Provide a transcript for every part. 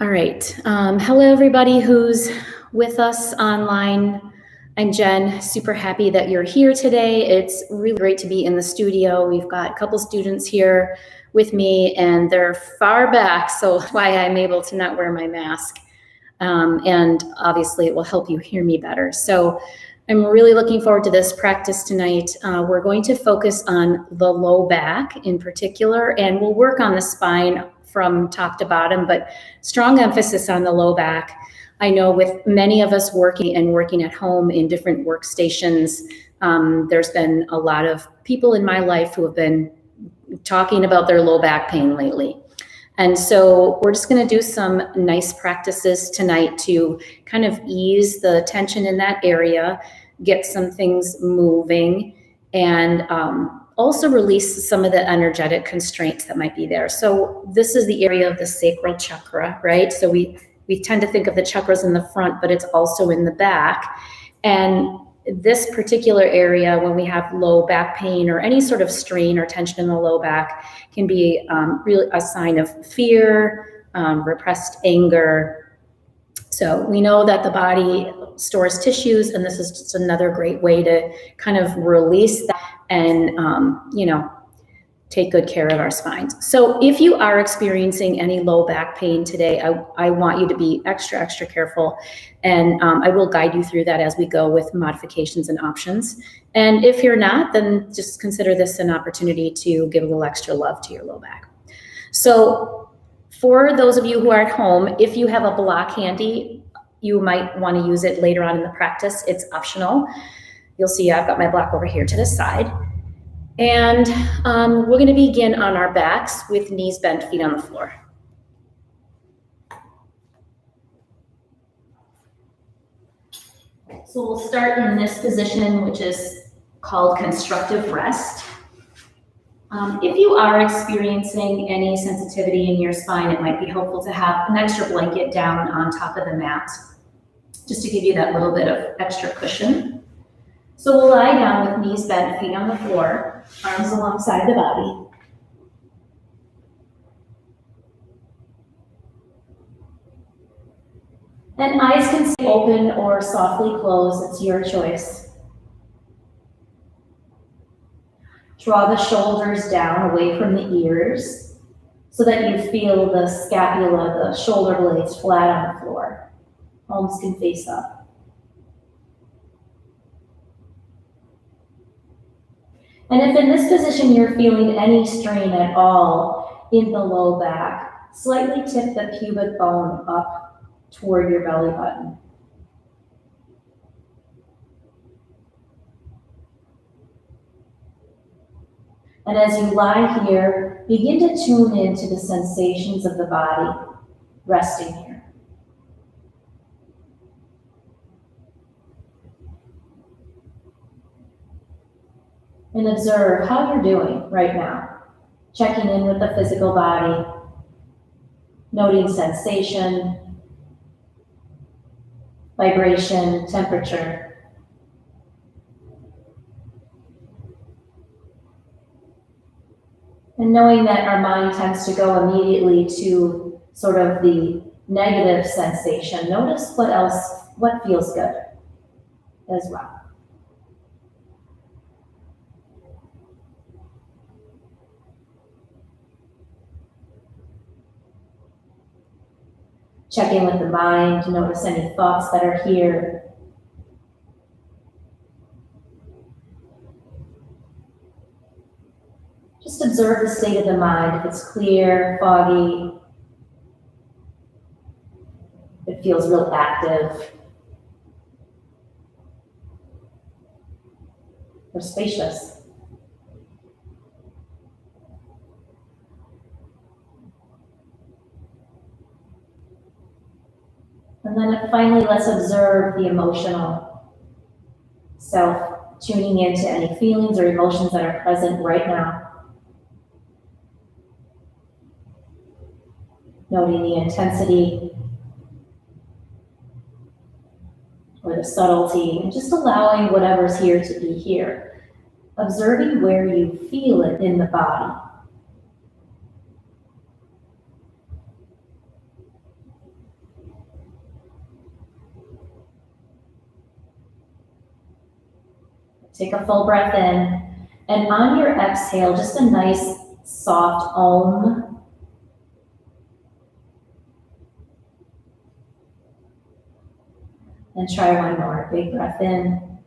All right. Hello, everybody who's with us online. I'm Jen, super happy that you're here today. It's really great to be in the studio. We've got a couple students here with me, and they're far back, so that's why I'm able to not wear my mask. And obviously, it will help you hear me better. So I'm really looking forward to this practice tonight. We're going to focus on the low back in particular, and we'll work on the spine from top to bottom, but strong emphasis on the low back. I know with many of us working at home in different workstations, there's been a lot of people in my life who have been talking about their low back pain lately. And so we're just going to do some nice practices tonight to kind of ease the tension in that area, get some things moving, and also release some of the energetic constraints that might be there. So this is the area of the sacral chakra, right? So we tend to think of the chakras in the front, but it's also in the back. And this particular area, when we have low back pain or any sort of strain or tension in the low back, can be really a sign of fear, repressed anger. So we know that the body stores tissues, and this is just another great way to kind of release that and, take good care of our spines. So if you are experiencing any low back pain today, I want you to be extra, extra careful. And I will guide you through that as we go with modifications and options. And if you're not, then just consider this an opportunity to give a little extra love to your low back. So for those of you who are at home, if you have a block handy, you might want to use it later on in the practice. It's optional. You'll see I've got my block over here to the side. And we're going to begin on our backs with knees bent, feet on the floor. So we'll start in this position, which is called constructive rest. If you are experiencing any sensitivity in your spine, it might be helpful to have an extra blanket down on top of the mat, just to give you that little bit of extra cushion. So we'll lie down with knees bent, feet on the floor, arms alongside the body. And eyes can stay open or softly closed, it's your choice. Draw the shoulders down away from the ears so that you feel the scapula, the shoulder blades flat on the floor. Palms can face up. And if in this position you're feeling any strain at all in the low back, slightly tip the pubic bone up toward your belly button. And as you lie here, begin to tune into the sensations of the body resting here. And observe how you're doing right now, checking in with the physical body, noting sensation, vibration, temperature. And knowing that our mind tends to go immediately to sort of the negative sensation, notice what feels good as well. Check in with the mind, notice any thoughts that are here. Just observe the state of the mind, if it's clear, foggy, if it feels real active, or spacious. And then finally, let's observe the emotional self, tuning into any feelings or emotions that are present right now. Noting the intensity or the subtlety, and just allowing whatever's here to be here. Observing where you feel it in the body. Take a full breath in, and on your exhale, just a nice soft Om. And try one more. Big breath in.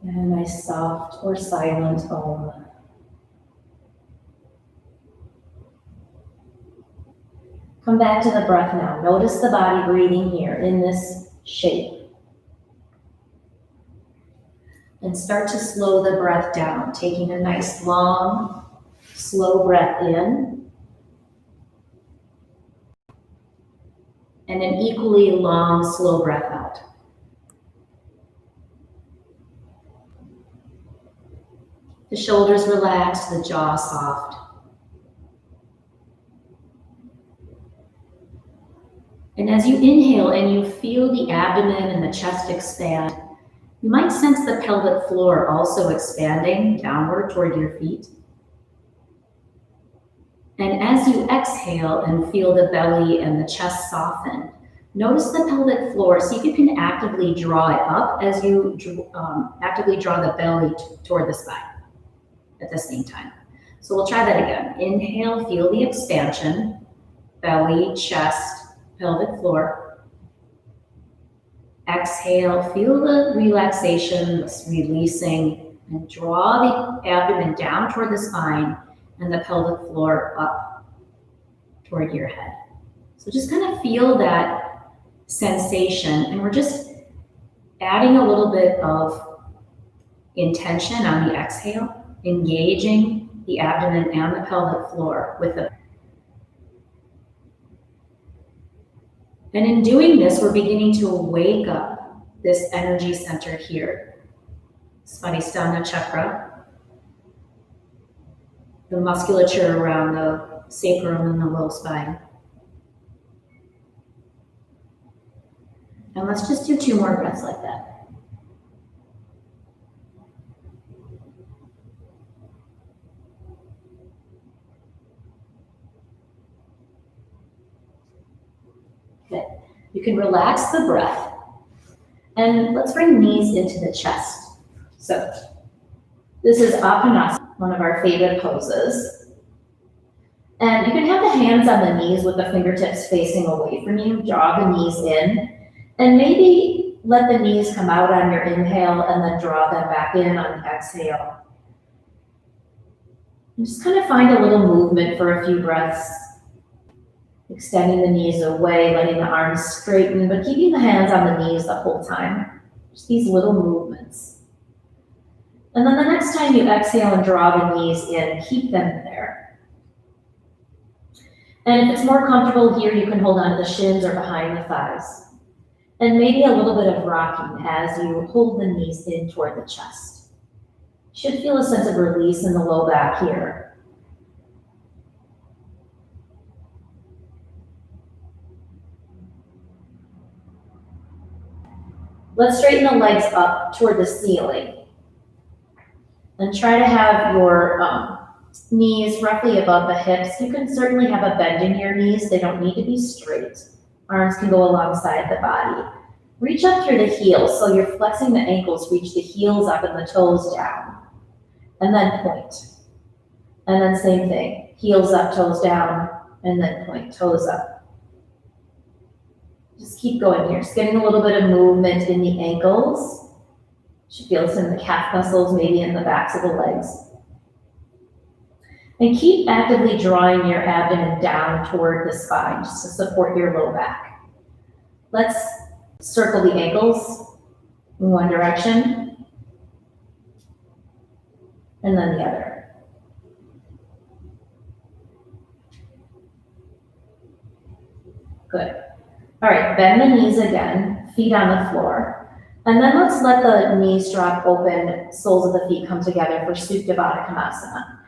And a nice soft or silent Om. Come back to the breath now. Notice the body breathing here in this shape. And start to slow the breath down, taking a nice long, slow breath in. And an equally long, slow breath out. The shoulders relaxed, the jaw soft. And as you inhale and you feel the abdomen and the chest expand, you might sense the pelvic floor also expanding downward toward your feet. And as you exhale and feel the belly and the chest soften, notice the pelvic floor. See if you can actively draw it up as you actively draw the belly toward the spine at the same time. So we'll try that again. Inhale, feel the expansion, belly, chest, pelvic floor. Exhale, feel the relaxation, releasing, and draw the abdomen down toward the spine and the pelvic floor up toward your head. So just kind of feel that sensation, and we're just adding a little bit of intention on the exhale, engaging the abdomen and the pelvic floor with the. And in doing this, we're beginning to wake up this energy center here, Svadhisthana chakra, the musculature around the sacrum and the low spine. And let's just do 2 more breaths like that. Good. You can relax the breath. And let's bring knees into the chest. So this is Apanasana, one of our favorite poses. And you can have the hands on the knees with the fingertips facing away from you. Draw the knees in. And maybe let the knees come out on your inhale and then draw them back in on the exhale. And just kind of find a little movement for a few breaths. Extending the knees away, letting the arms straighten, but keeping the hands on the knees the whole time. Just these little movements. And then the next time you exhale and draw the knees in, keep them there. And if it's more comfortable here, you can hold on to the shins or behind the thighs. And maybe a little bit of rocking as you hold the knees in toward the chest. You should feel a sense of release in the low back here. Let's straighten the legs up toward the ceiling. And try to have your knees roughly above the hips. You can certainly have a bend in your knees. They don't need to be straight. Arms can go alongside the body. Reach up through the heels. So you're flexing the ankles, reach the heels up and the toes down. And then point. And then same thing. Heels up, toes down, and then point, toes up. Just keep going here. Just getting a little bit of movement in the ankles. You should feel this in the calf muscles, maybe in the backs of the legs. And keep actively drawing your abdomen down toward the spine just to support your low back. Let's circle the ankles in one direction and then the other. Good. All right, bend the knees again, feet on the floor. And then let's let the knees drop open, soles of the feet come together for Supta Baddha Konasana.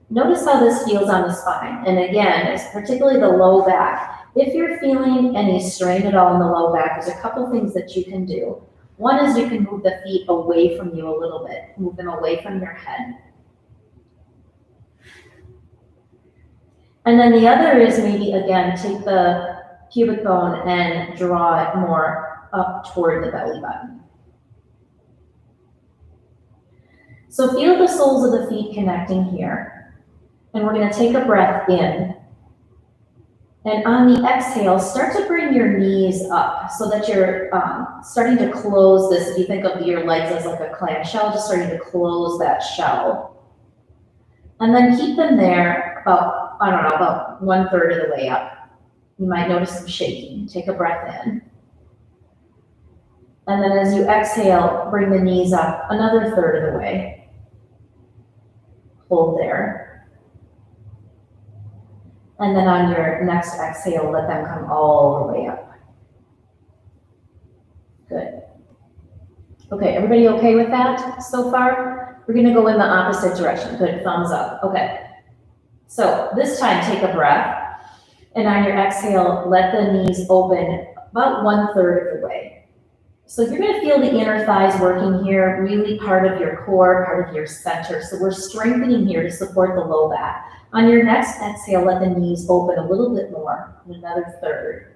Notice how this feels on the spine. And again, it's particularly the low back. If you're feeling any strain at all in the low back, there's a couple things that you can do. One is you can move the feet away from you a little bit, move them away from your head. And then the other is maybe, again, take the pubic bone and draw it more up toward the belly button. So feel the soles of the feet connecting here. And we're going to take a breath in. And on the exhale, start to bring your knees up so that you're starting to close this. If you think of your legs as like a clam shell, just starting to close that shell. And then keep them there about, I don't know, about 1/3 of the way up. You might notice some shaking. Take a breath in. And then as you exhale, bring the knees up another 1/3 of the way. Hold there. And then on your next exhale, let them come all the way up. Good. Okay, everybody okay with that so far? We're gonna go in the opposite direction. Good, thumbs up. Okay. So this time, take a breath. And on your exhale, let the knees open about 1/3 of the way. So you're gonna feel the inner thighs working here, really part of your core, part of your center. So we're strengthening here to support the low back. On your next exhale, let the knees open a little bit more, another 1/3.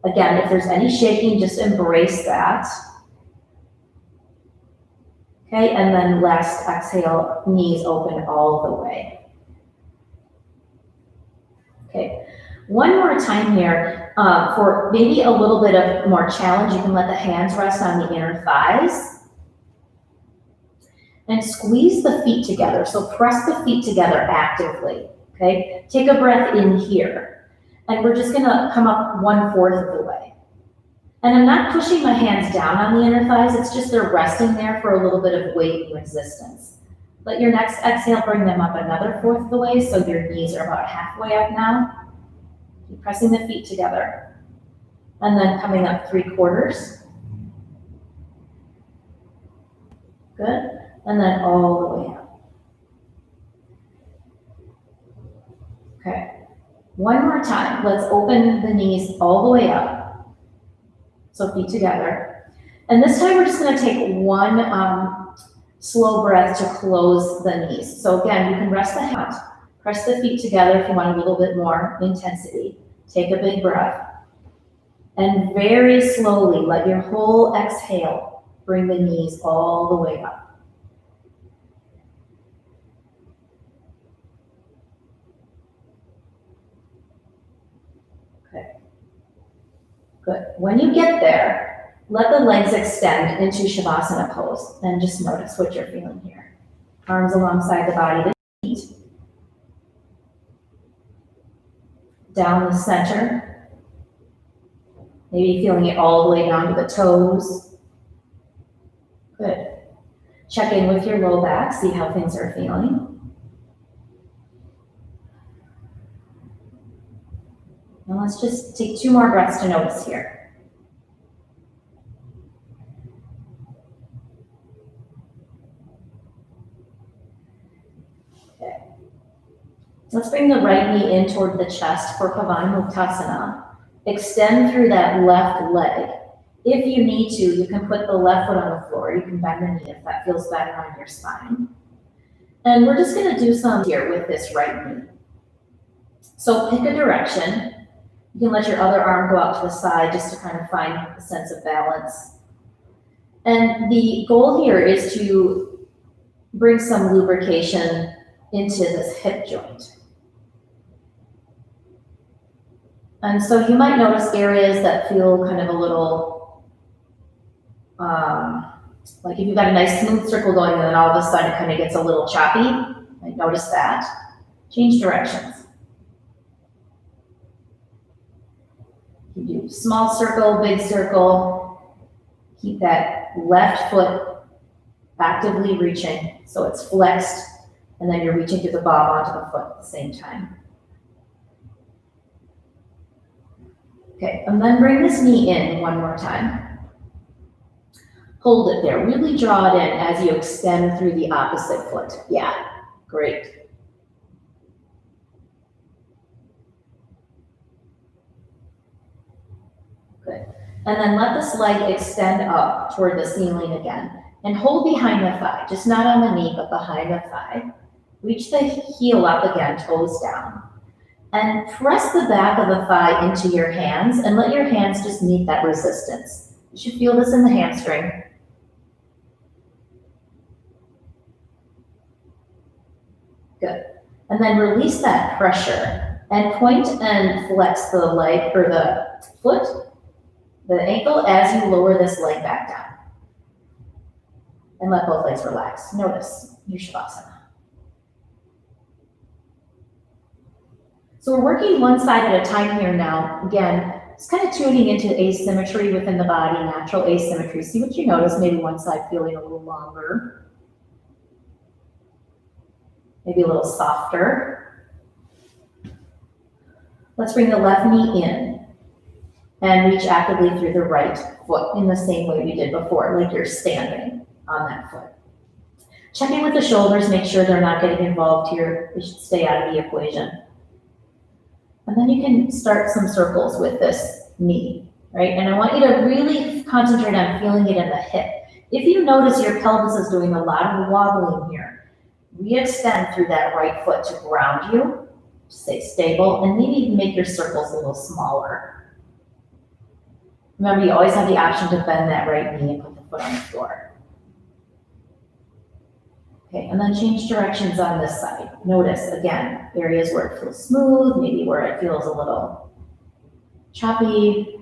Again, if there's any shaking, just embrace that. Okay, and then last exhale, knees open all the way. Okay, one more time here, for maybe a little bit of more challenge, you can let the hands rest on the inner thighs. And squeeze the feet together. So press the feet together actively, okay? Take a breath in here. And we're just gonna come up 1/4 of the way. And I'm not pushing my hands down on the inner thighs, it's just they're resting there for a little bit of weight and resistance. Let your next exhale bring them up another 1/4 of the way, so your knees are about halfway up now. Keep pressing the feet together. And then coming up 3/4. Good. And then all the way up. Okay. One more time. Let's open the knees all the way up. So feet together. And this time we're just going to take one slow breath to close the knees. So again, you can rest the hands. Press the feet together if you want a little bit more intensity. Take a big breath. And very slowly let your whole exhale bring the knees all the way up. Good. When you get there, let the legs extend into Shavasana pose and just notice what you're feeling here. Arms alongside the body, the feet. Down the center. Maybe feeling it all the way down to the toes. Good. Check in with your low back, see how things are feeling. Now let's just take 2 more breaths to notice here. Okay. Let's bring the right knee in toward the chest for Pavanamuktasana. Extend through that left leg. If you need to, you can put the left foot on the floor. You can bend the knee if that feels better on your spine. And we're just gonna do some here with this right knee. So pick a direction. You can let your other arm go out to the side just to kind of find a sense of balance. And the goal here is to bring some lubrication into this hip joint. And so you might notice areas that feel kind of a little, like if you've got a nice smooth circle going and then all of a sudden it kind of gets a little choppy. You might notice that. Change directions. You do small circle, big circle. Keep that left foot actively reaching so it's flexed, and then you're reaching through the bob onto the foot at the same time. Okay, and then bring this knee in one more time. Hold it there. Really draw it in as you extend through the opposite foot. Yeah, great. Good. And then let this leg extend up toward the ceiling again. And hold behind the thigh, just not on the knee, but behind the thigh. Reach the heel up again, toes down. And press the back of the thigh into your hands and let your hands just meet that resistance. You should feel this in the hamstring. Good. And then release that pressure and point and flex the leg or the foot, the ankle, as you lower this leg back down. And let both legs relax. Notice your Shavasana. So we're working one side at a time here now. Again, just kind of tuning into asymmetry within the body, natural asymmetry. See what you notice, maybe one side feeling a little longer. Maybe a little softer. Let's bring the left knee in and reach actively through the right foot in the same way we did before, like you're standing on that foot. Check in with the shoulders, make sure they're not getting involved here. They should stay out of the equation. And then you can start some circles with this knee, right? And I want you to really concentrate on feeling it in the hip. If you notice your pelvis is doing a lot of wobbling here, re-extend through that right foot to ground you, to stay stable, and maybe even make your circles a little smaller. Remember, you always have the option to bend that right knee and put the foot on the floor. Okay, and then change directions on this side. Notice, again, areas where it feels smooth, maybe where it feels a little choppy.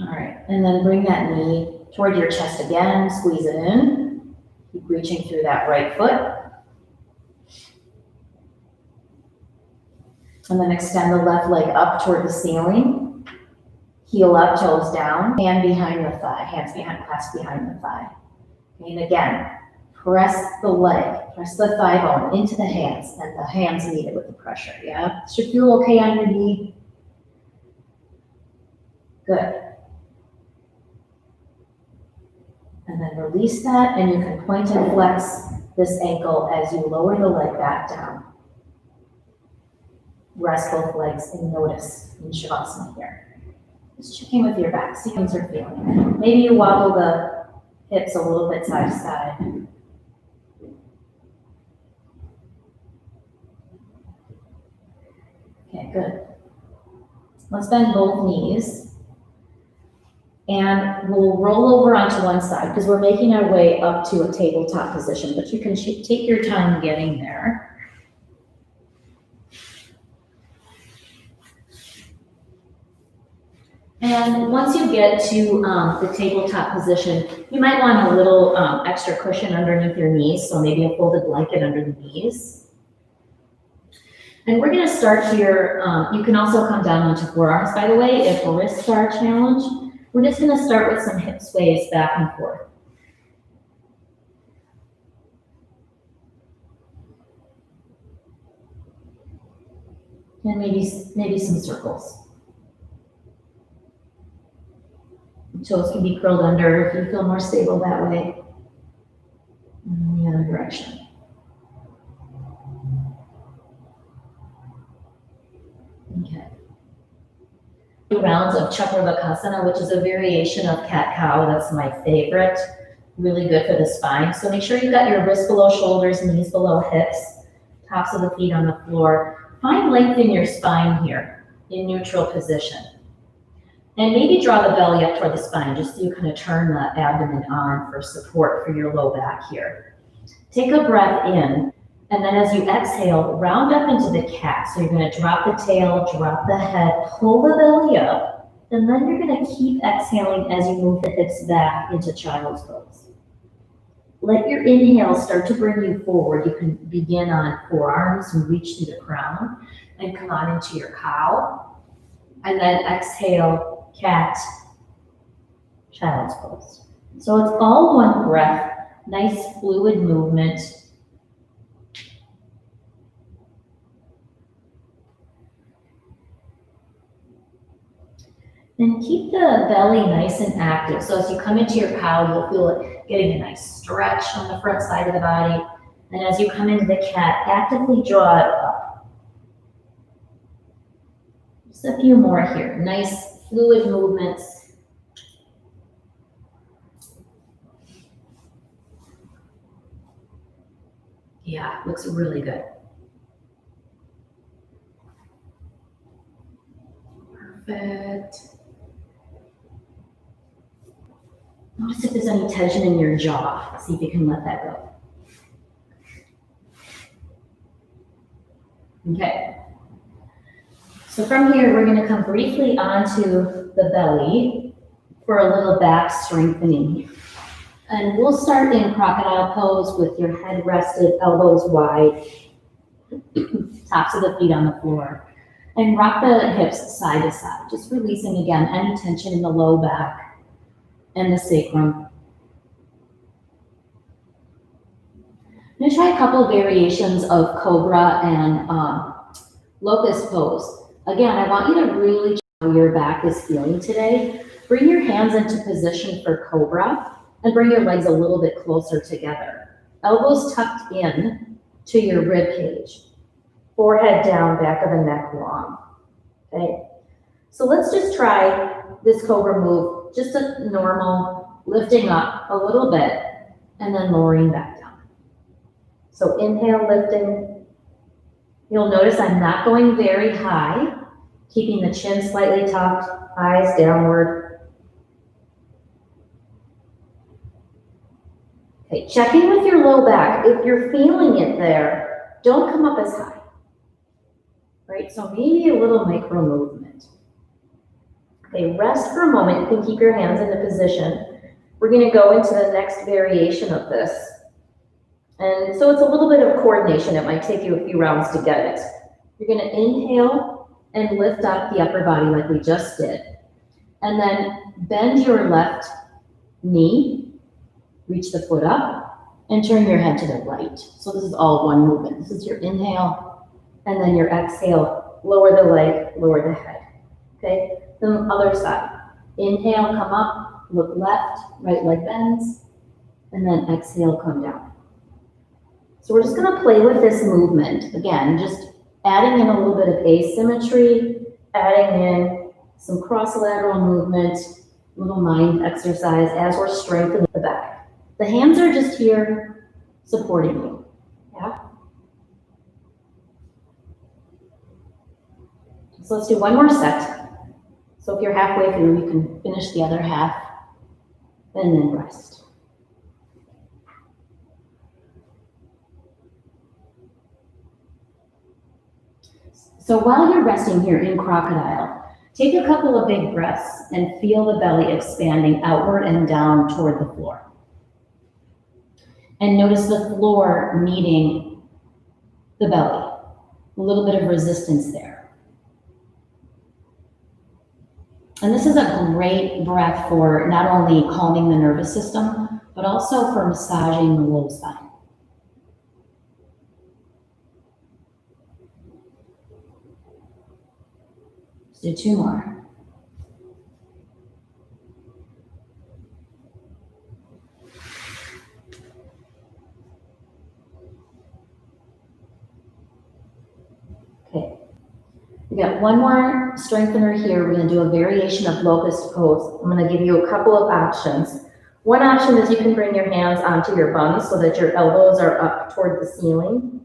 All right, and then bring that knee toward your chest again, squeeze it in. Keep reaching through that right foot. And then extend the left leg up toward the ceiling. Heel up, toes down, hand behind the thigh, hands behind, clasp behind the thigh. And again, press the leg, press the thigh bone into the hands, and the hands meet it with the pressure, yeah? Should feel okay on your knee. Good. And then release that, and you can point and flex this ankle as you lower the leg back down. Rest both legs and notice in Shavasana here. Just checking with your back, see how things are feeling. Maybe you wobble the hips a little bit side to side. Okay, good. Let's bend both knees. And we'll roll over onto one side because we're making our way up to a tabletop position, but you can take your time getting there. And once you get to the tabletop position, you might want a little extra cushion underneath your knees, so maybe a folded blanket under the knees. And we're going to start here. You can also come down onto forearms, by the way, if wrists are a challenge. We're just going to start with some hip sways back and forth. And maybe some circles. Toes can be curled under if you feel more stable that way. And the other direction. Okay. 2 rounds of Chaturvakasana, which is a variation of cat-cow. That's my favorite. Really good for the spine. So make sure you got your wrists below shoulders, knees below hips, tops of the feet on the floor. Find length in your spine here in neutral position. And maybe draw the belly up toward the spine, just so you kind of turn the abdomen on for support for your low back here. Take a breath in, and then as you exhale, round up into the cat. So you're going to drop the tail, drop the head, pull the belly up, and then you're going to keep exhaling as you move the hips back into child's pose. Let your inhale start to bring you forward. You can begin on forearms and reach through the crown, and come on into your cow, and then exhale, cat, child's pose. So it's all one breath, nice fluid movement. And keep the belly nice and active. So as you come into your cow, you'll feel it getting a nice stretch on the front side of the body. And as you come into the cat, actively draw it up. Just a few more here. Nice fluid movements. Yeah, looks really good. Perfect. Notice if there's any tension in your jaw. See if you can let that go. Okay. So from here, we're going to come briefly onto the belly for a little back strengthening. And we'll start in crocodile pose with your head rested, elbows wide, tops of the feet on the floor. And rock the hips side to side, just releasing again any tension in the low back and the sacrum. I'm going to try a couple of variations of cobra and locust pose. Again, I want you to really check how your back is feeling today. Bring your hands into position for cobra and bring your legs a little bit closer together. Elbows tucked in to your rib cage. Forehead down, back of the neck long. Okay? So let's just try this cobra move, just a normal lifting up a little bit and then lowering back down. So inhale, lifting. You'll notice I'm not going very high, keeping the chin slightly tucked, eyes downward. Okay, check in with your low back. If you're feeling it there, don't come up as high. Right, so maybe a little micro movement. Okay, rest for a moment. You can keep your hands into position. We're going to go into the next variation of this. And so it's a little bit of coordination. It might take you a few rounds to get it. You're going to inhale and lift up the upper body like we just did. And then bend your left knee, reach the foot up, and turn your head to the right. So this is all one movement. This is your inhale, and then your exhale, lower the leg, lower the head. Okay, then the other side. Inhale, come up, look left, right leg bends, and then exhale, come down. So we're just going to play with this movement. Again, just adding in a little bit of asymmetry, adding in some cross-lateral movement, little mind exercise as we're strengthening the back. The hands are just here supporting you. Yeah? So let's do one more set. So if you're halfway through, you can finish the other half and then rest. So while you're resting here in crocodile, take a couple of big breaths and feel the belly expanding outward and down toward the floor. And notice the floor meeting the belly. A little bit of resistance there. And this is a great breath for not only calming the nervous system, but also for massaging the low spine. Do two more. Okay. We got one more strengthener here. We're going to do a variation of locust pose. I'm going to give you a couple of options. One option is you can bring your hands onto your buns so that your elbows are up toward the ceiling.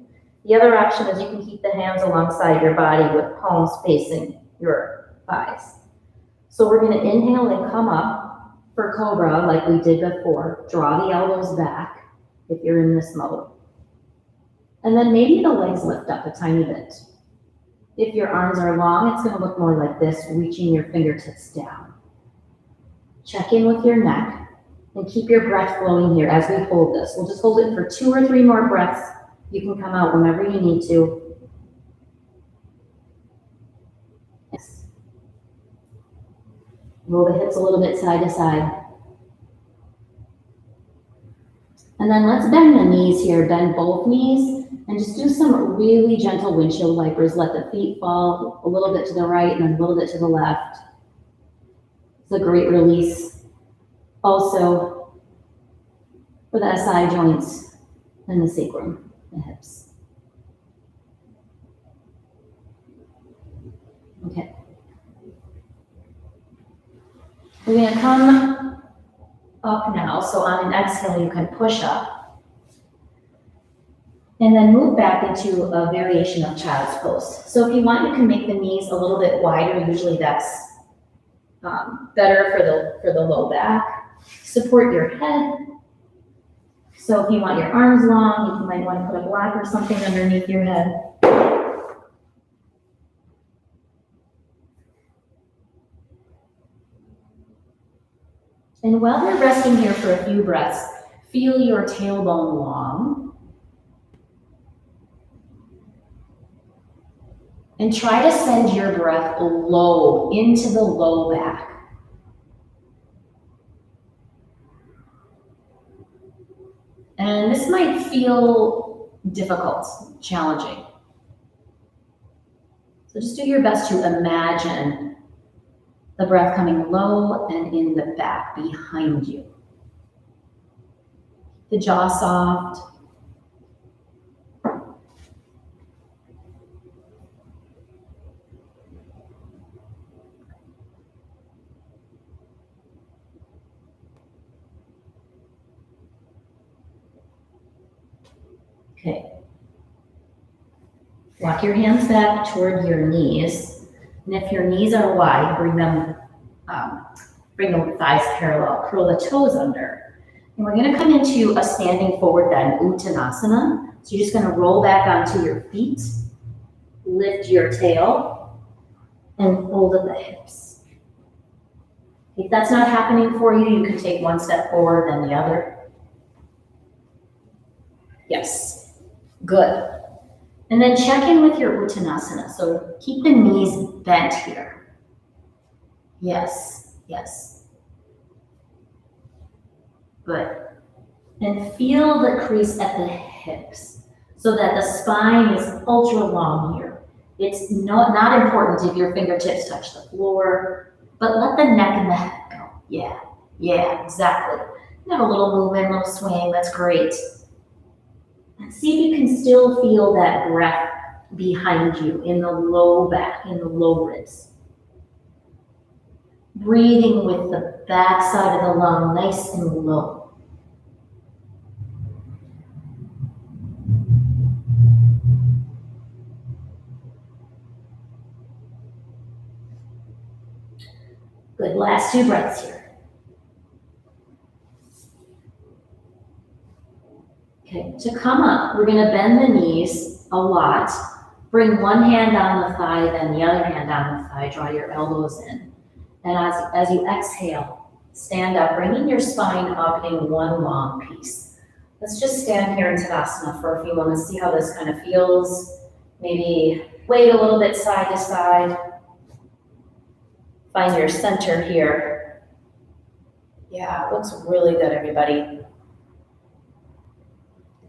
The other option is you can keep the hands alongside your body with palms facing your thighs. So we're going to inhale and come up for cobra like we did before. Draw the elbows back if you're in this mode. And then maybe the legs lift up a tiny bit. If your arms are long, it's going to look more like this, reaching your fingertips down. Check in with your neck and keep your breath flowing here as we hold this. We'll just hold it for 2 or 3 more breaths. You can come out whenever you need to. Roll the hips a little bit side to side. And then let's bend the knees here. Bend both knees and just do some really gentle windshield wipers. Let the feet fall a little bit to the right and then a little bit to the left. It's a great release. Also for the SI joints and the sacrum, the hips. Okay. We're going to come up now. So on an exhale, you can push up. And then move back into a variation of child's pose. So if you want, you can make the knees a little bit wider. Usually that's better for the low back. Support your head. So if you want your arms long, you might want to put a block or something underneath your head. And while we're resting here for a few breaths, feel your tailbone long. And try to send your breath low into the low back. And this might feel difficult, challenging. So just do your best to imagine the breath coming low and in the back behind you. The jaw soft. Okay. Walk your hands back toward your knees. And if your knees are wide, bring the thighs parallel, curl the toes under. And we're gonna come into a standing forward bend, Uttanasana. So you're just gonna roll back onto your feet, lift your tail, and fold at the hips. If that's not happening for you, you can take one step forward, then the other. Yes, good. And then check in with your Uttanasana. So keep the knees bent here. Yes, yes. Good. And feel the crease at the hips so that the spine is ultra long here. It's not important if your fingertips touch the floor, but let the neck and the head go. Yeah, exactly. You have a little movement, a little swing, that's great. And see if you can still feel that breath behind you in the low back, in the low ribs. Breathing with the back side of the lung nice and low. Good, last two breaths here. Okay, to come up, we're gonna bend the knees a lot. Bring one hand on the thigh, then the other hand on the thigh. Draw your elbows in. And as you exhale, stand up, bringing your spine up in one long piece. Let's just stand here in Tadasana for a few moments, see how this kind of feels. Maybe wait a little bit side to side. Find your center here. Yeah, it looks really good, everybody.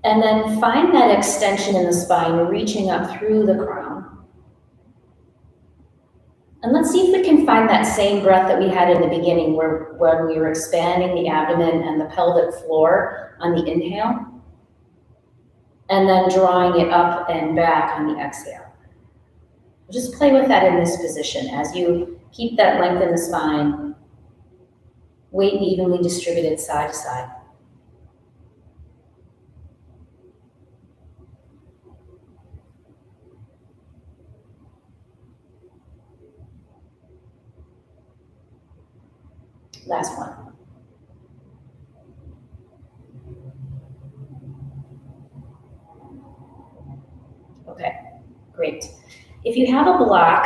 And then find that extension in the spine, reaching up through the crown. And let's see if we can find that same breath that we had in the beginning when we were expanding the abdomen and the pelvic floor on the inhale. And then drawing it up and back on the exhale. Just play with that in this position as you keep that length in the spine, weight evenly distributed side to side. Last one. Okay, great. If you have a block,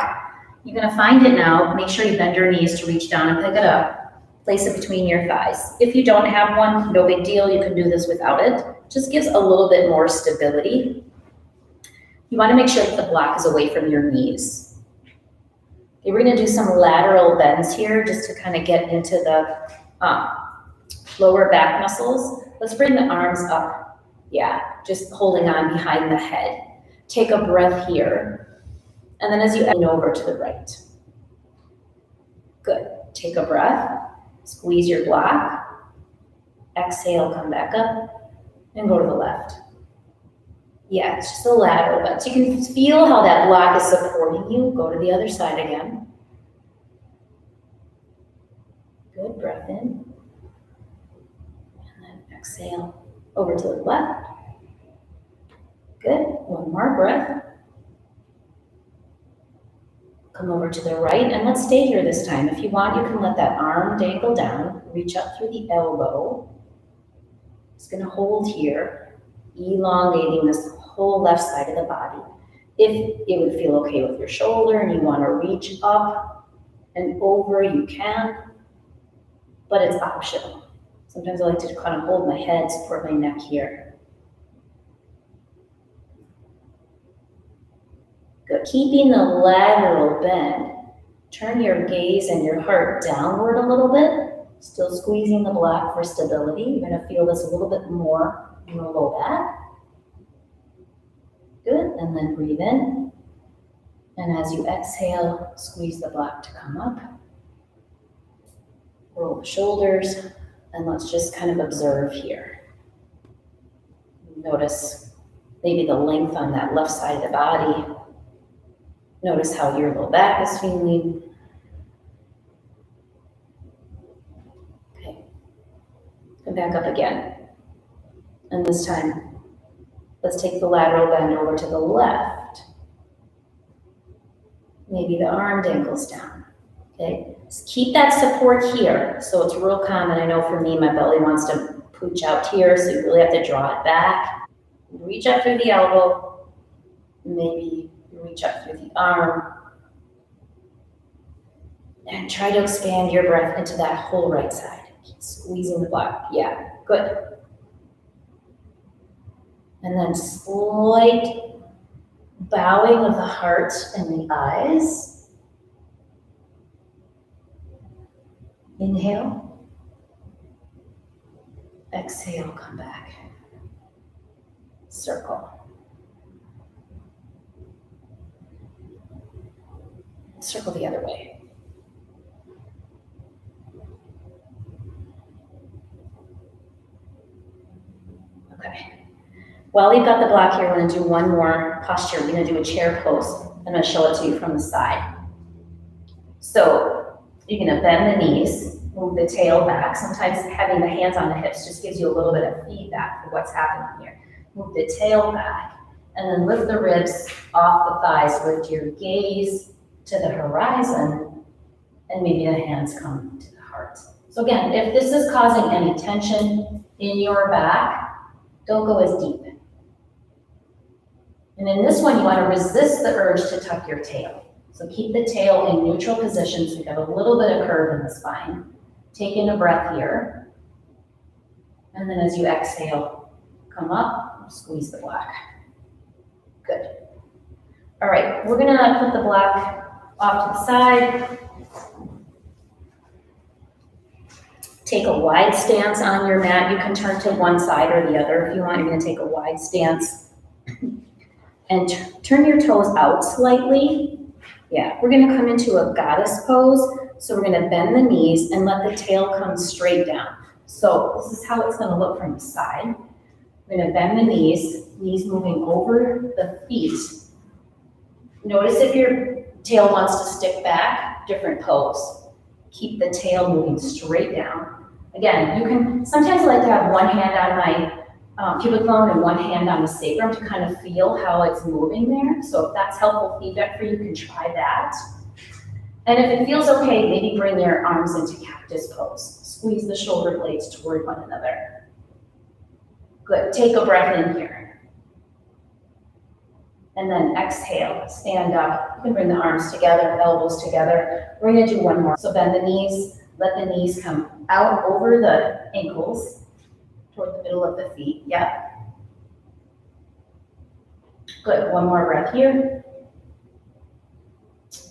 you're gonna find it now. Make sure you bend your knees to reach down and pick it up. Place it between your thighs. If you don't have one, no big deal. You can do this without it. Just gives a little bit more stability. You wanna make sure that the block is away from your knees. Okay, we're gonna do some lateral bends here just to kind of get into the lower back muscles. Let's bring the arms up. Yeah, just holding on behind the head. Take a breath here. And then as you lean over to the right. Good. Take a breath. Squeeze your block. Exhale, come back up. And go to the left. Yeah, it's just a lateral bend. So you can feel how that block is supporting you. Go to the other side again. Good, breath in. And then exhale over to the left. Good, one more breath. Come over to the right, and let's stay here this time. If you want, you can let that arm dangle down, reach up through the elbow. It's gonna hold here, elongating this whole left side of the body. If it would feel okay with your shoulder and you wanna reach up and over, you can, but it's optional. Sometimes I like to kind of hold my head, support my neck here. Good, keeping the lateral bend. Turn your gaze and your heart downward a little bit, still squeezing the block for stability. You're gonna feel this a little bit more in the low back. Good, and then breathe in. And as you exhale, squeeze the block to come up. Roll the shoulders, and let's just kind of observe here. Notice maybe the length on that left side of the body. Notice how your low back is feeling. Okay, come back up again. And this time, let's take the lateral bend over to the left. Maybe the arm dangles down, okay? Just keep that support here. So it's real common. I know for me, my belly wants to pooch out here, so you really have to draw it back. Reach up through the elbow. Maybe reach up through the arm. And try to expand your breath into that whole right side. Keep squeezing the block. Yeah, good. And then slight bowing of the heart and the eyes. Inhale. Exhale, come back. Circle. Circle the other way. Okay. While you've got the block here, we're going to do one more posture. We're going to do a chair pose. I'm going to show it to you from the side. So you're going to bend the knees, move the tail back. Sometimes having the hands on the hips just gives you a little bit of feedback for what's happening here. Move the tail back, and then lift the ribs off the thighs. Lift your gaze to the horizon, and maybe the hands come to the heart. So again, if this is causing any tension in your back, don't go as deep. And in this one, you want to resist the urge to tuck your tail. So keep the tail in neutral position so you have a little bit of curve in the spine. Take in a breath here. And then as you exhale, come up, squeeze the block. Good. All right, we're gonna put the block off to the side. Take a wide stance on your mat. You can turn to one side or the other if you want. You're gonna take a wide stance. And turn your toes out slightly. Yeah, we're gonna come into a goddess pose. So we're gonna bend the knees and let the tail come straight down. So this is how it's gonna look from the side. We're gonna bend the knees moving over the feet. Notice if your tail wants to stick back, different pose. Keep the tail moving straight down. Again, you can, sometimes I like to have one hand on my pubic bone and one hand on the sacrum to kind of feel how it's moving there. So if that's helpful feedback for you, you can try that. And if it feels okay, maybe bring your arms into cactus pose. Squeeze the shoulder blades toward one another. Good, take a breath in here. And then exhale, stand up. You can bring the arms together, elbows together. We're gonna do one more. So bend the knees, let the knees come out over the ankles, toward the middle of the feet, yeah. Good, one more breath here.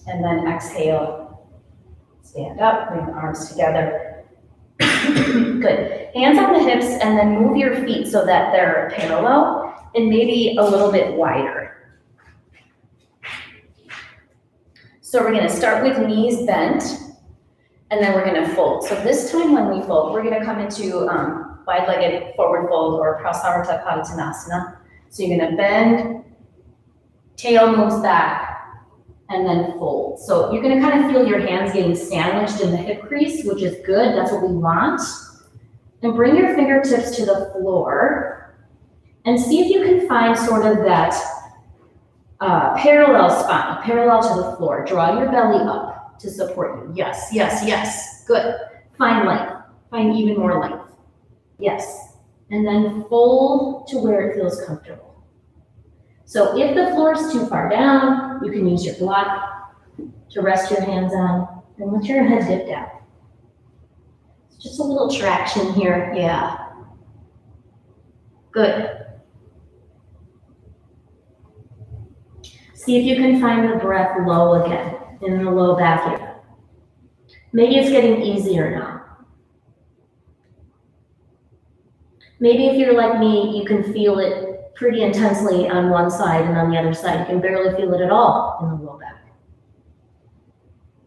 And then exhale, stand up, bring the arms together. Good, hands on the hips and then move your feet so that they're parallel and maybe a little bit wider. So we're gonna start with knees bent and then we're gonna fold. So this time when we fold, we're gonna come into wide-legged forward fold or Prasarita Padottanasana. So you're gonna bend, tail moves back, and then fold. So you're gonna kind of feel your hands getting sandwiched in the hip crease, which is good, that's what we want. And bring your fingertips to the floor. And see if you can find sort of that parallel spine, parallel to the floor. Draw your belly up to support you. Yes, yes, yes. Good. Find length. Find even more length. Yes. And then fold to where it feels comfortable. So if the floor is too far down, you can use your block to rest your hands on and let your head dip down. It's just a little traction here. Yeah. Good. See if you can find the breath low again, in the low back area. Maybe it's getting easier now. Maybe if you're like me, you can feel it pretty intensely on one side, and on the other side, you can barely feel it at all in the low back.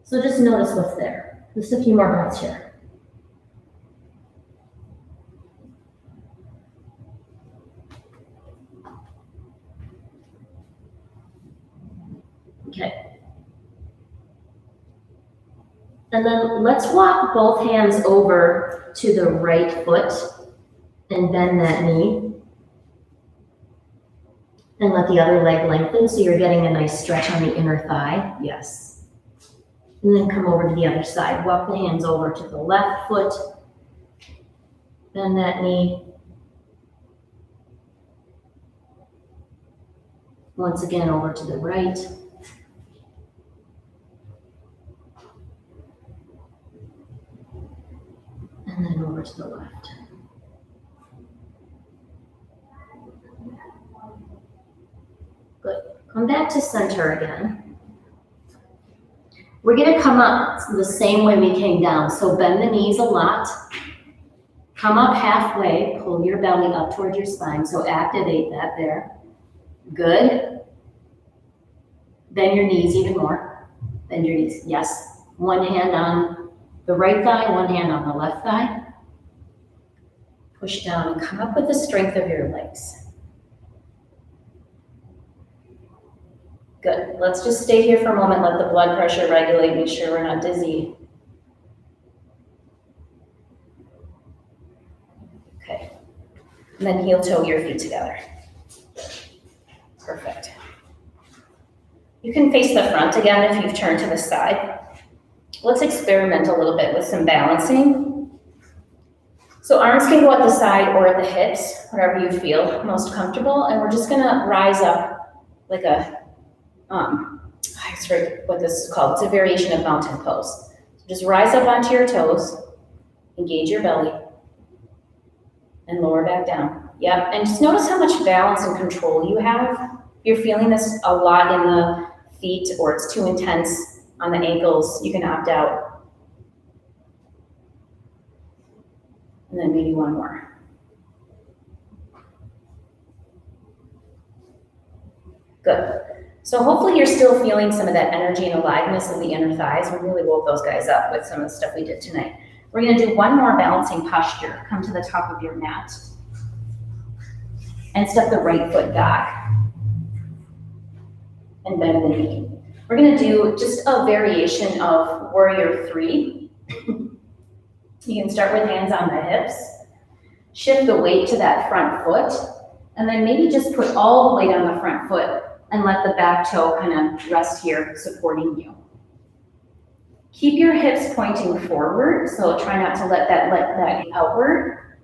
So just notice what's there. Just a few more breaths here. Okay. And then let's walk both hands over to the right foot and bend that knee. And let the other leg lengthen so you're getting a nice stretch on the inner thigh. Yes. And then come over to the other side. Walk the hands over to the left foot. Bend that knee. Once again, over to the right. And then over to the left. Good. Come back to center again. We're going to come up the same way we came down. So bend the knees a lot. Come up halfway. Pull your belly up towards your spine. So activate that there. Good. Bend your knees even more. Bend your knees. Yes. One hand on the right thigh, one hand on the left thigh. Push down and come up with the strength of your legs. Good. Let's just stay here for a moment. Let the blood pressure regulate. Make sure we're not dizzy. Okay. And then heel toe your feet together. Perfect. You can face the front again if you've turned to the side. Let's experiment a little bit with some balancing. So arms can go at the side or at the hips, wherever you feel most comfortable. And we're just gonna rise up like a, I forget what this is called. It's a variation of mountain pose. So just rise up onto your toes, engage your belly, and lower back down. Yep, and just notice how much balance and control you have. If you're feeling this a lot in the feet or it's too intense on the ankles, you can opt out. And then maybe one more. Good. So hopefully you're still feeling some of that energy and aliveness of the inner thighs. We really woke those guys up with some of the stuff we did tonight. We're going to do one more balancing posture. Come to the top of your mat. And step the right foot back. And bend the knee. We're going to do just a variation of Warrior 3. You can start with hands on the hips. Shift the weight to that front foot. And then maybe just put all the weight on the front foot and let the back toe kind of rest here, supporting you. Keep your hips pointing forward, so try not to let that leg outward.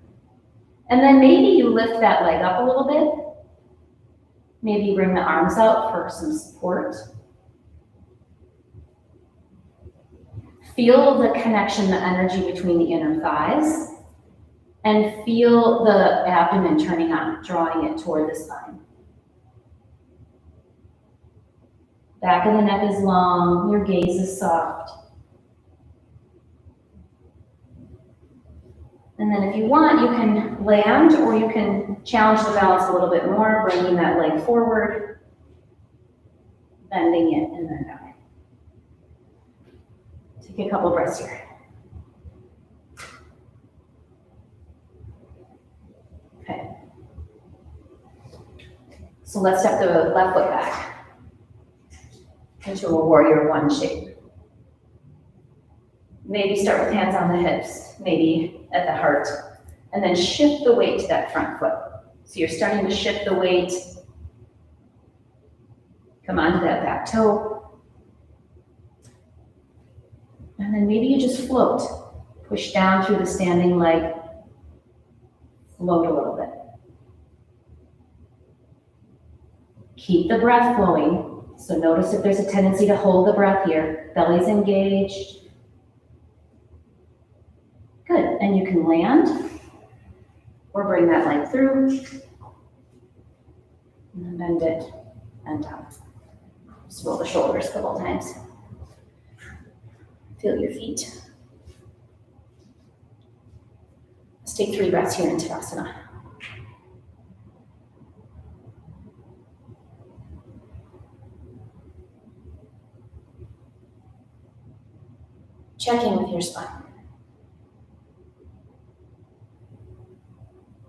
And then maybe you lift that leg up a little bit. Maybe bring the arms out for some support. Feel the connection, the energy between the inner thighs, and feel the abdomen turning on, drawing it toward the spine. Back of the neck is long, your gaze is soft. And then if you want, you can land or you can challenge the balance a little bit more, bringing that leg forward, bending it, and then down. Take a couple breaths here. Okay. So let's step the left foot back into a Warrior 1 shape. Maybe start with hands on the hips, maybe at the heart, and then shift the weight to that front foot. So you're starting to shift the weight. Come onto that back toe. And then maybe you just float. Push down through the standing leg. Float a little bit. Keep the breath flowing. So notice if there's a tendency to hold the breath here. Belly's engaged. Good, and you can land or bring that leg through. And then bend it and down. Just roll the shoulders a couple times. Feel your feet. Let's take 3 breaths here in Tadasana. Check in with your spine.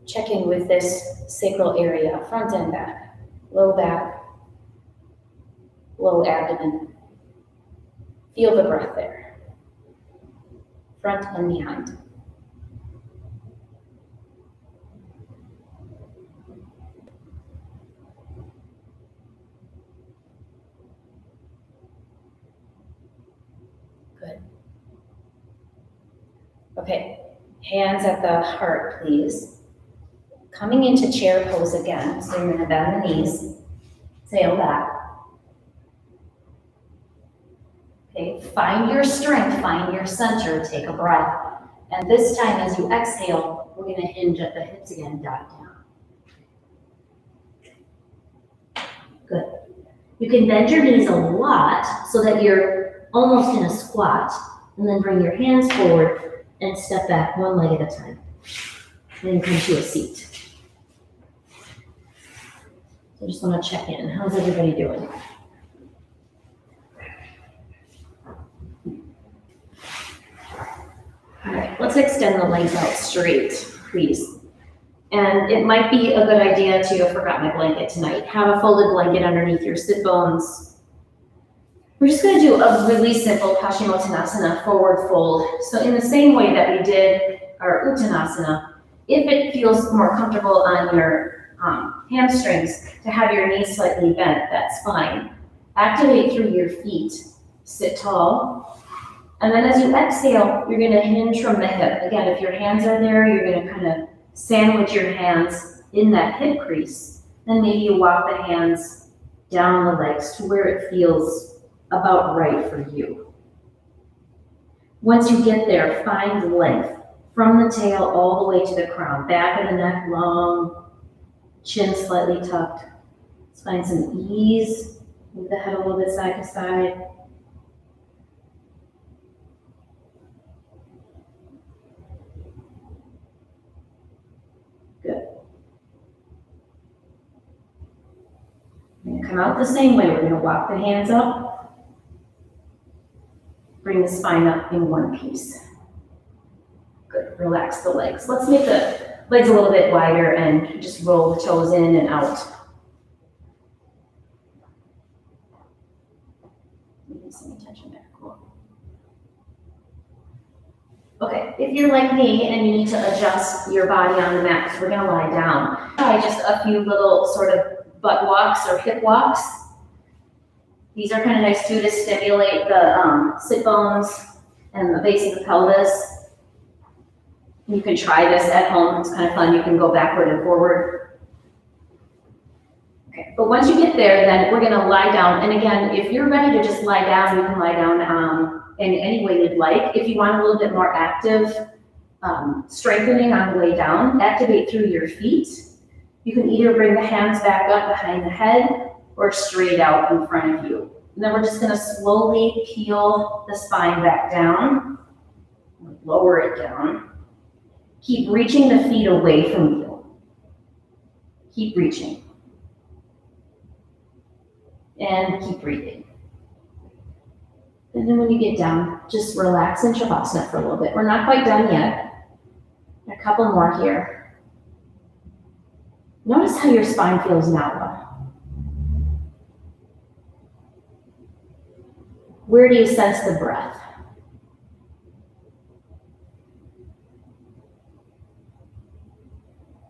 Check in with this sacral area, front and back, low abdomen. Feel the breath there, front and behind. Good. Okay, hands at the heart, please. Coming into chair pose again, so you're gonna bend the knees, sail back. Okay, find your strength, find your center, take a breath. And this time as you exhale, we're gonna hinge at the hips again, dive down. Good. You can bend your knees a lot so that you're almost in a squat, and then bring your hands forward and step back one leg at a time. Then come to a seat. I just want to check in. How's everybody doing? All right, let's extend the legs out straight, please. And it might be a good idea to, I forgot my blanket tonight, have a folded blanket underneath your sit bones. We're just going to do a really simple Paschimottanasana forward fold. So in the same way that we did our Uttanasana, if it feels more comfortable on your hamstrings to have your knees slightly bent, that's fine. Activate through your feet, sit tall. And then as you exhale, you're gonna hinge from the hip. Again, if your hands are there, you're gonna kind of sandwich your hands in that hip crease. Then maybe you walk the hands down the legs to where it feels about right for you. Once you get there, find length from the tail all the way to the crown. Back of the neck long, chin slightly tucked. Let's find some ease. Move the head a little bit side to side. Good. We're going to come out the same way. We're going to walk the hands up. Bring the spine up in one piece. Good. Relax the legs. Let's make the legs a little bit wider and just roll the toes in and out. Some tension there. Cool. Okay, if you're like me and you need to adjust your body on the mat, because we're going to lie down, try just a few little sort of butt walks or hip walks. These are kind of nice too to stimulate the sit bones and the base of the pelvis. You can try this at home. It's kind of fun. You can go backward and forward. Okay, but once you get there, then we're going to lie down. And again, if you're ready to just lie down, you can lie down in any way you'd like. If you want a little bit more active strengthening on the way down, activate through your feet. You can either bring the hands back up behind the head or straight out in front of you. And then we're just going to slowly peel the spine back down, lower it down. Keep reaching the feet away from you. Keep reaching. And keep breathing. And then when you get down, just relax in Shavasana for a little bit. We're not quite done yet. A couple more here. Notice how your spine feels now. Where do you sense the breath?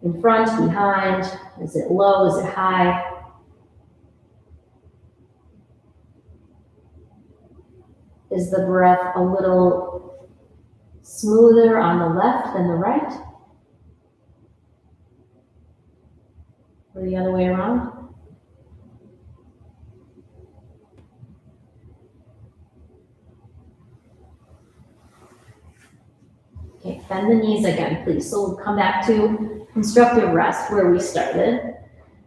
In front, behind? Is it low? Is it high? Is the breath a little smoother on the left than the right? Or the other way around? Okay, bend the knees again, please. So we'll come back to constructive rest where we started.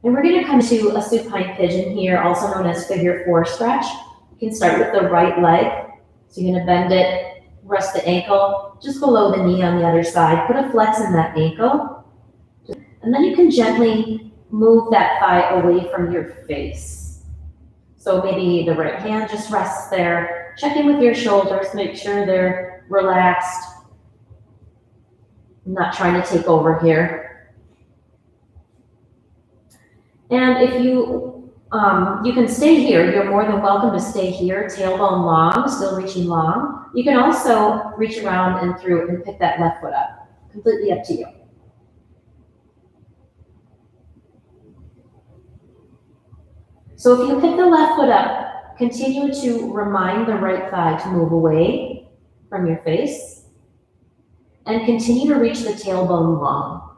And we're gonna come to a supine pigeon here, also known as figure 4 stretch. You can start with the right leg. So you're gonna bend it, rest the ankle just below the knee on the other side. Put a flex in that ankle. And then you can gently move that thigh away from your face. So maybe the right hand just rests there. Check in with your shoulders, make sure they're relaxed. I'm not trying to take over here. And if you can stay here, you're more than welcome to stay here, tailbone long, still reaching long. You can also reach around and through and pick that left foot up. Completely up to you. So if you pick the left foot up, continue to remind the right thigh to move away from your face and continue to reach the tailbone long.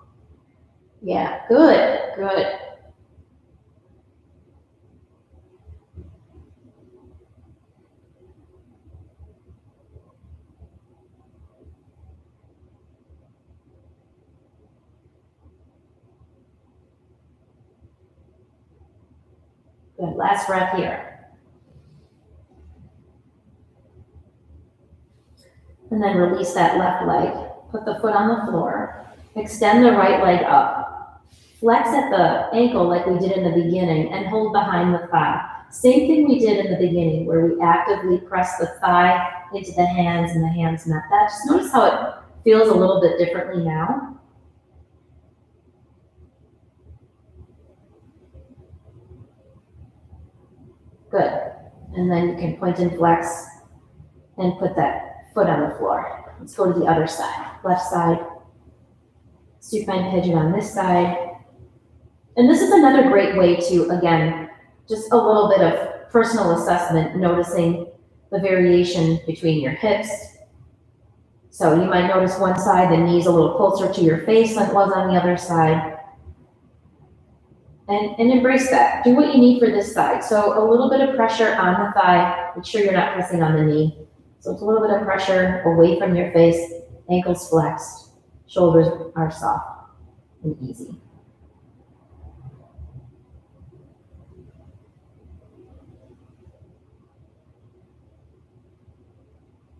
Yeah, good, good. Good, last breath here. And then release that left leg. Put the foot on the floor. Extend the right leg up. Flex at the ankle like we did in the beginning and hold behind the thigh. Same thing we did in the beginning where we actively press the thigh into the hands and the hands met that. Just notice how it feels a little bit differently now. Good. And then you can point and flex and put that foot on the floor. Let's go to the other side. Left side. Supine pigeon on this side. And this is another great way to, again, just a little bit of personal assessment, noticing the variation between your hips. So you might notice one side, the knee's a little closer to your face than it was on the other side. And embrace that. Do what you need for this side. So a little bit of pressure on the thigh. Make sure you're not pressing on the knee. So it's a little bit of pressure away from your face, ankles flexed, shoulders are soft and easy.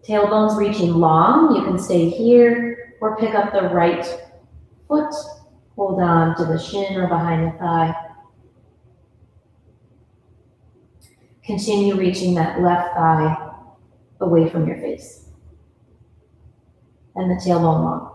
Tailbone's reaching long. You can stay here or pick up the right foot. Hold on to the shin or behind the thigh. Continue reaching that left thigh away from your face. And the tailbone long.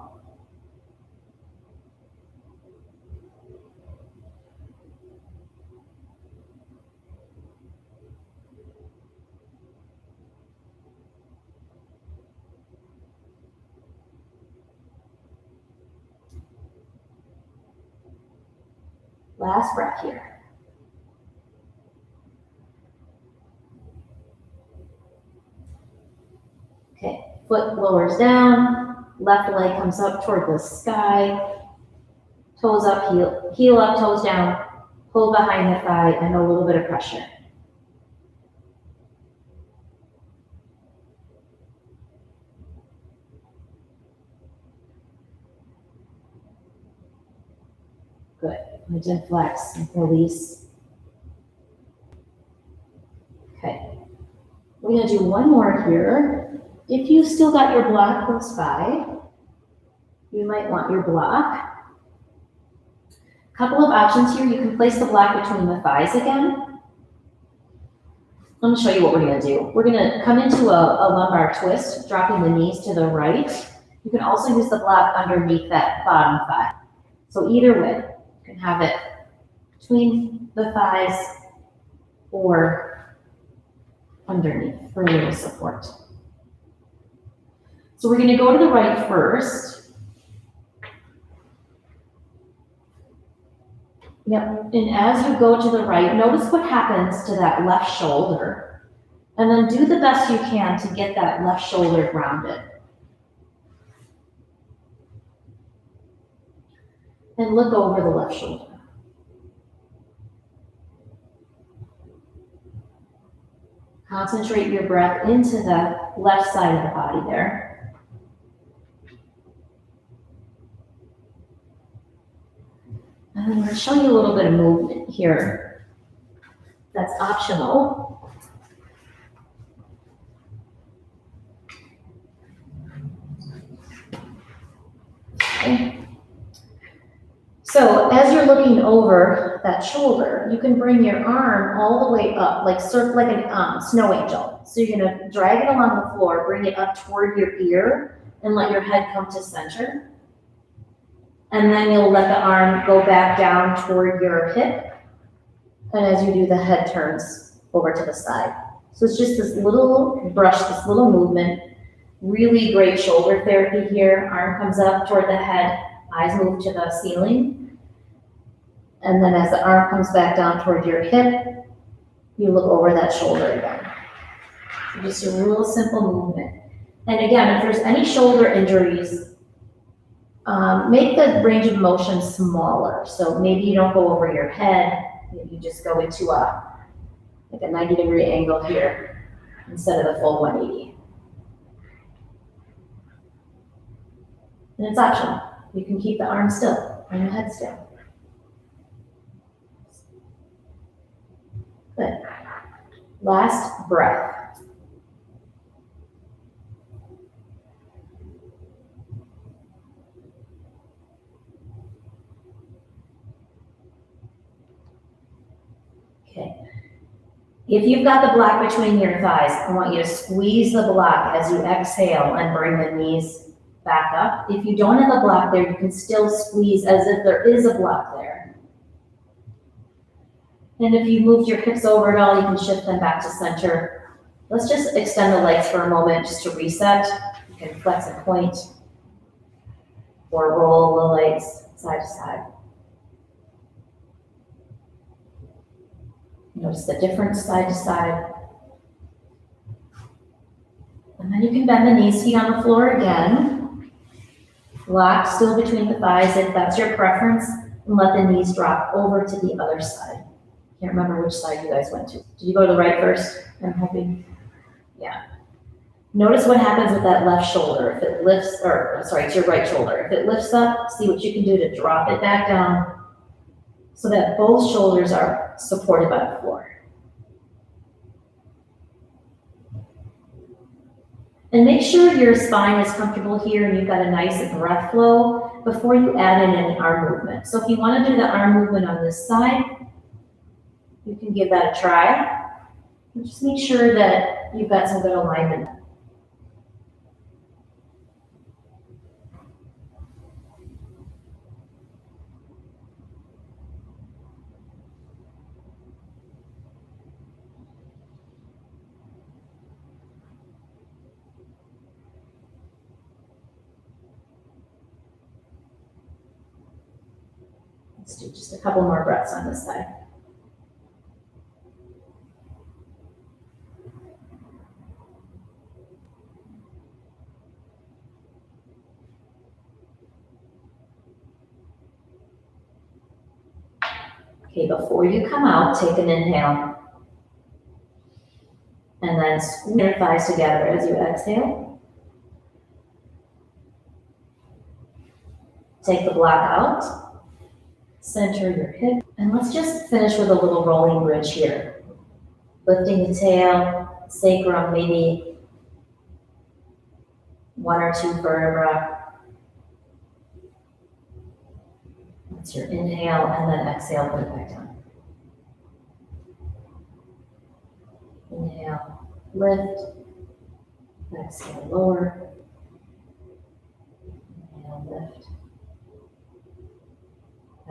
Last breath here. Okay, foot lowers down, left leg comes up toward the sky, toes up, heel up, toes down, pull behind the thigh and a little bit of pressure. Good. And then flex and release. Okay. We're going to do one more here. If you've still got your block close by, you might want your block. Couple of options here. You can place the block between the thighs again. I'm going to show you what we're going to do. We're going to come into a lumbar twist, dropping the knees to the right. You can also use the block underneath that bottom thigh. So either way, you can have it between the thighs or underneath for a little support. So we're going to go to the right first. Yep, and as you go to the right, notice what happens to that left shoulder. And then do the best you can to get that left shoulder grounded. And look over the left shoulder. Concentrate your breath into the left side of the body there. And I'm going to show you a little bit of movement here. That's optional. Okay. So as you're looking over that shoulder, you can bring your arm all the way up, like a snow angel. So you're gonna drag it along the floor, bring it up toward your ear, and let your head come to center. And then you'll let the arm go back down toward your hip. And as you do, the head turns over to the side. So it's just this little brush, this little movement. Really great shoulder therapy here. Arm comes up toward the head, eyes move to the ceiling. And then as the arm comes back down toward your hip, you look over that shoulder again. So just a real simple movement. And again, if there's any shoulder injuries, make the range of motion smaller. So maybe you don't go over your head, maybe you just go into like a 90-degree angle here instead of the full 180. And it's optional. You can keep the arm still and the head still. Good. Last breath. Okay. If you've got the block between your thighs, I want you to squeeze the block as you exhale and bring the knees back up. If you don't have a block there, you can still squeeze as if there is a block there. And if you moved your hips over at all, you can shift them back to center. Let's just extend the legs for a moment just to reset. You can flex and point or roll the legs side to side. Notice the difference side to side. And then you can bend the knees, feet on the floor again. Lock still between the thighs if that's your preference, and let the knees drop over to the other side. Can't remember which side you guys went to. Did you go to the right first? I'm hoping. Yeah. Notice what happens with that left shoulder. If it lifts, it's your right shoulder. If it lifts up, see what you can do to drop it back down so that both shoulders are supported by the floor. And make sure your spine is comfortable here and you've got a nice breath flow before you add in any arm movement. So if you want to do the arm movement on this side, you can give that a try. And just make sure that you've got some good alignment. Let's do just a couple more breaths on this side. Okay, before you come out, take an inhale. And then squeeze your thighs together as you exhale. Take the block out. Center your hip. And let's just finish with a little rolling bridge here. Lifting the tail, sacrum, maybe 1 or 2 vertebrae. That's your inhale, and then exhale, put it back down. Inhale, lift. Exhale, lower. Inhale, lift.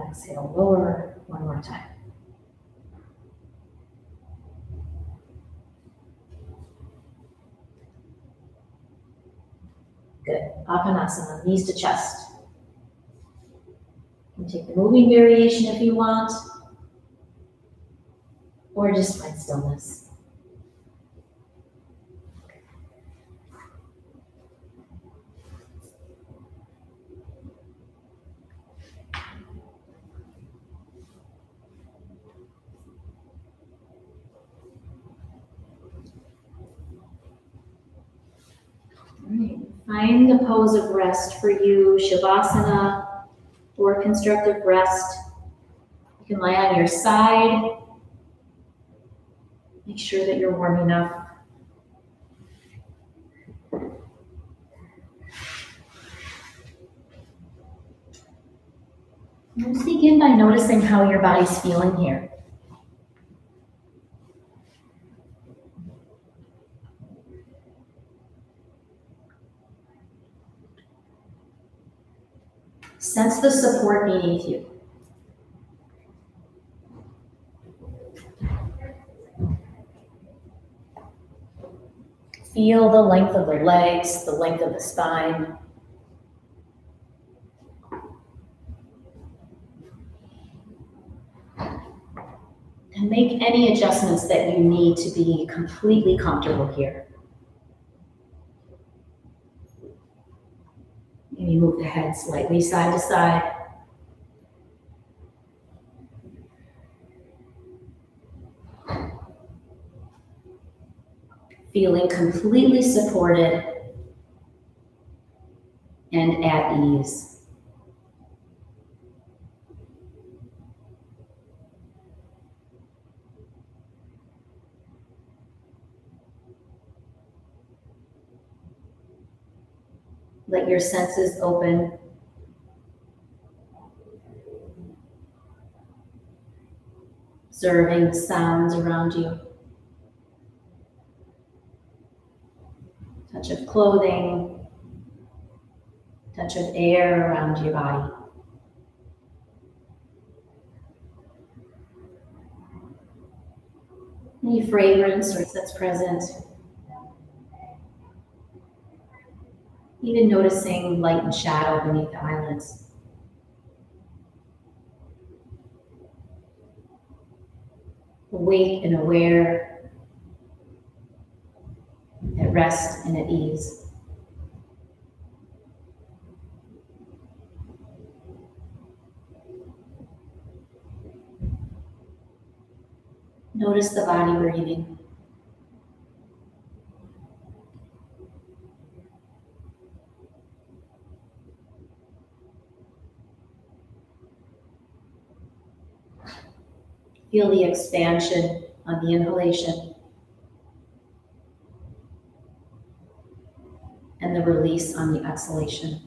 Exhale, lower. One more time. Good. Apanasana, knees to chest. You can take the moving variation if you want, or just find stillness. All right. Find a pose of rest for you, Shavasana or constructive rest. You can lie on your side. Make sure that you're warm enough. Let's begin by noticing how your body's feeling here. Sense the support beneath you. Feel the length of the legs, the length of the spine. And make any adjustments that you need to be completely comfortable here. Maybe move the head slightly side to side. Feeling completely supported and at ease. Let your senses open. Observing the sounds around you. Touch of clothing, touch of air around your body. Any fragrance that's present. Even noticing light and shadow beneath the eyelids. Awake and aware, at rest and at ease. Notice the body breathing. Feel the expansion on the inhalation and the release on the exhalation.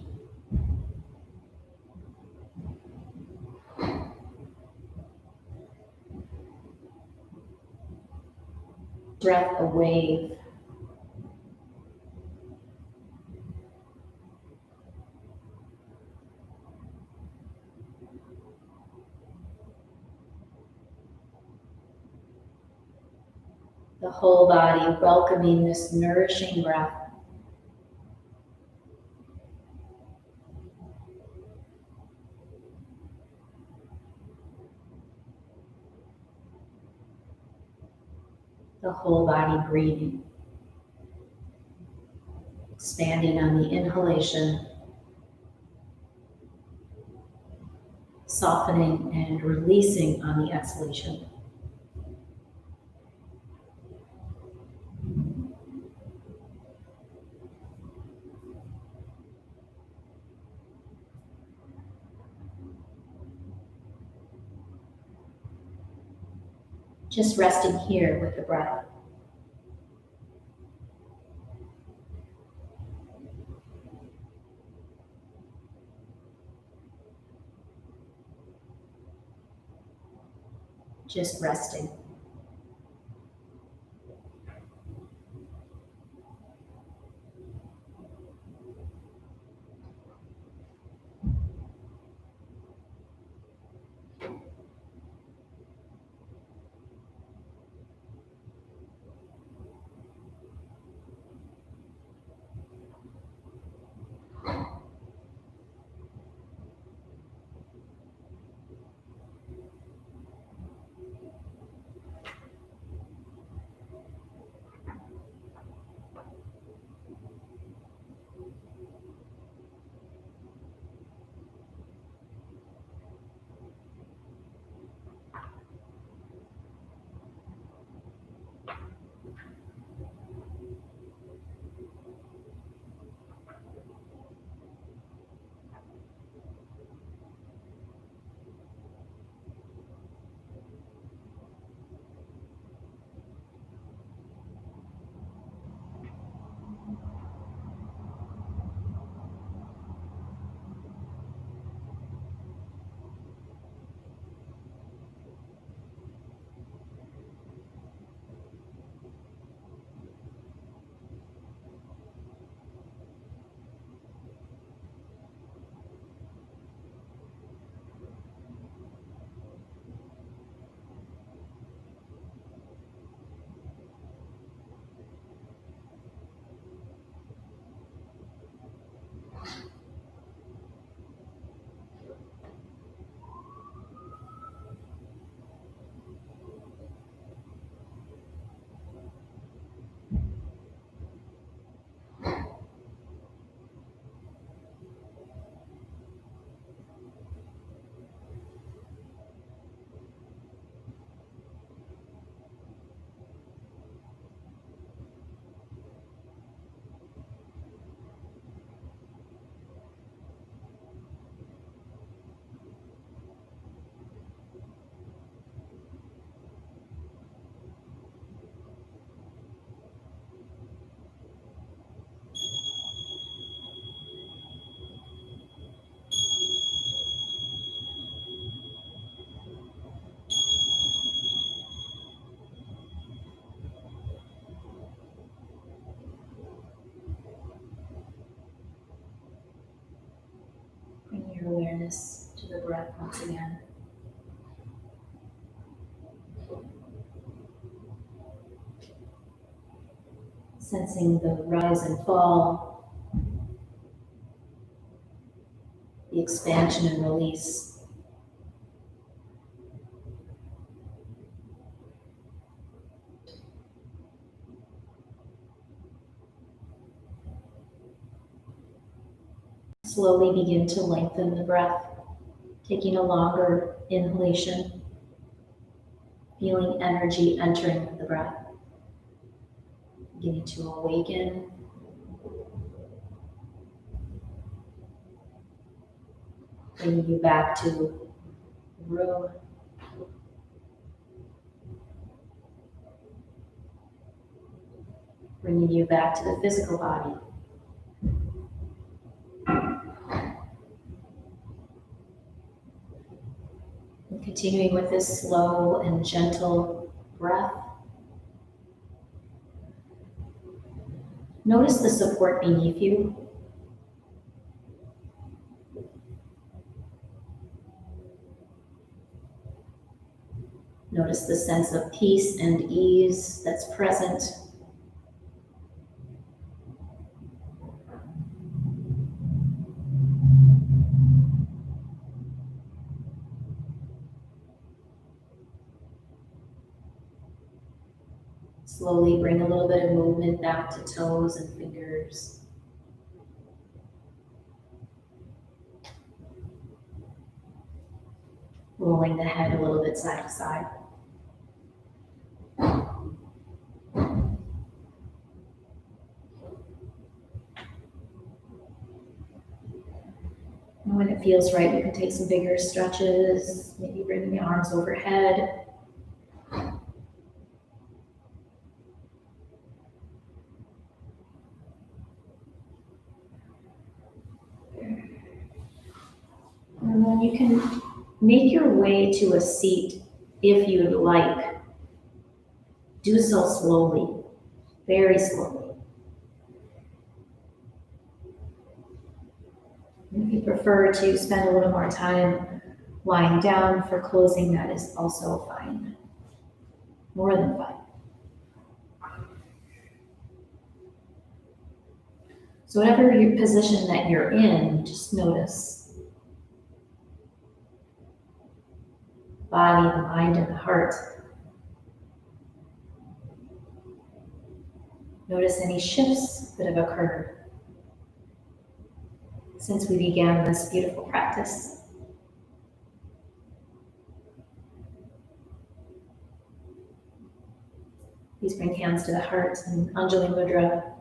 Breath a wave. The whole body welcoming this nourishing breath. The whole body breathing. Expanding on the inhalation. Softening and releasing on the exhalation. Just resting here with the breath. Just resting. your awareness to the breath once again. Sensing the rise and fall, the expansion and release. Slowly begin to lengthen the breath, taking a longer inhalation, feeling energy entering the breath, beginning to awaken. Bringing you back to the room. Bringing you back to the physical body. And continuing with this slow and gentle breath. Notice the support beneath you. Notice the sense of peace and ease that's present. Slowly bring a little bit of movement back to toes and fingers. Rolling the head a little bit side to side. And when it feels right, you can take some bigger stretches, maybe bringing the arms overhead. And then you can make your way to a seat if you'd like. Do so slowly, very slowly. If you prefer to spend a little more time lying down for closing, that is also fine. More than fine. So whatever your position that you're in, just notice. Body, the mind, and the heart. Notice any shifts that have occurred since we began this beautiful practice. Please bring hands to the heart in Anjali Mudra.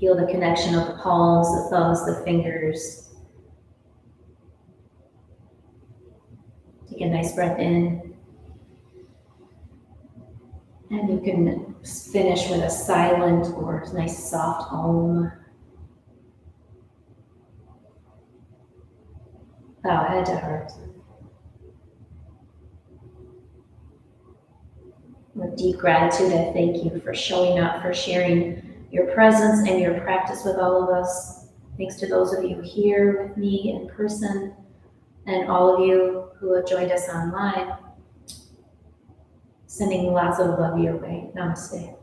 Feel the connection of the palms, the thumbs, the fingers. Take a nice breath in. And you can finish with a silent or nice soft Om. Bow head to heart. With deep gratitude, I thank you for showing up, for sharing your presence and your practice with all of us. Thanks to those of you here with me in person and all of you who have joined us online. Sending lots of love your way. Namaste.